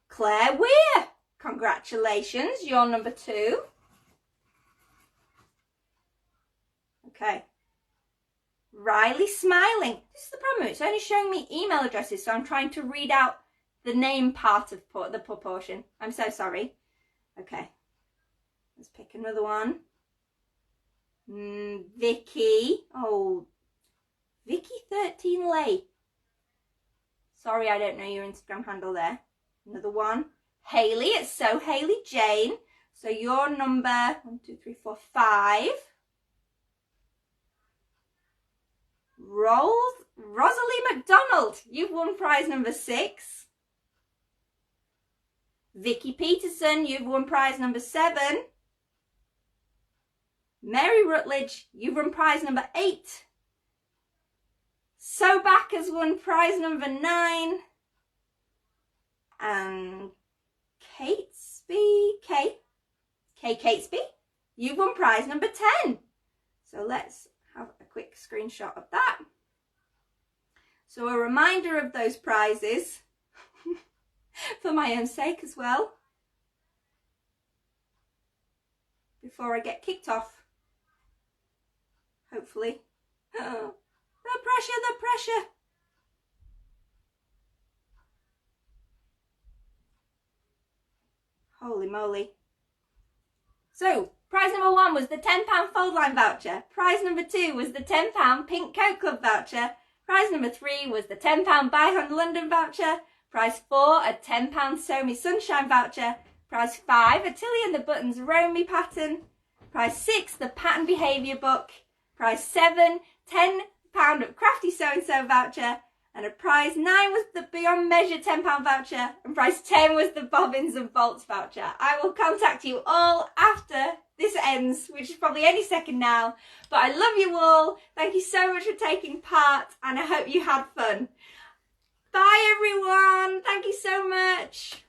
Claire Weir. Congratulations, you're number 2. Okay. Riley Smiling. This is the problem. It's only showing me email addresses, so I'm trying to read out the name part of the proportion. I'm so sorry. Okay. Let's pick another one. Vicky. Oh, Vicky13 Lay. Sorry, I don't know your Instagram handle there. Another one. Hayley. It's so Hayley Jane. So you're number 1, 2, 3, 4, 5. Rosalie McDonald. You've won prize number 6. Vicky Peterson. You've won prize number 7. Mary Rutledge. You've won prize number 8. Sobak has won prize number 9. And Catesby, you've won prize number 10. So let's have a quick screenshot of that. So a reminder of those prizes for my own sake as well, before I get kicked off, hopefully. Oh, the pressure. Holy moly. So, prize number 1 was the £10 fold line voucher. Prize number 2 was the £10 Pink Coat Club voucher. Prize number 3 was the £10 Buy Hunt London voucher. Prize 4, a £10 Sew Me Sunshine voucher. Prize 5, a Tilly and the Buttons Roam Me pattern. Prize 6, the Pattern Behaviour book. Prize 7, £10 of Crafty So and So voucher. And a prize 9 was the Beyond Measure £10 voucher. And prize 10 was the Bobbins and Bolts voucher. I will contact you all after this ends, which is probably any second now. But I love you all. Thank you so much for taking part, and I hope you had fun. Bye everyone. Thank you so much.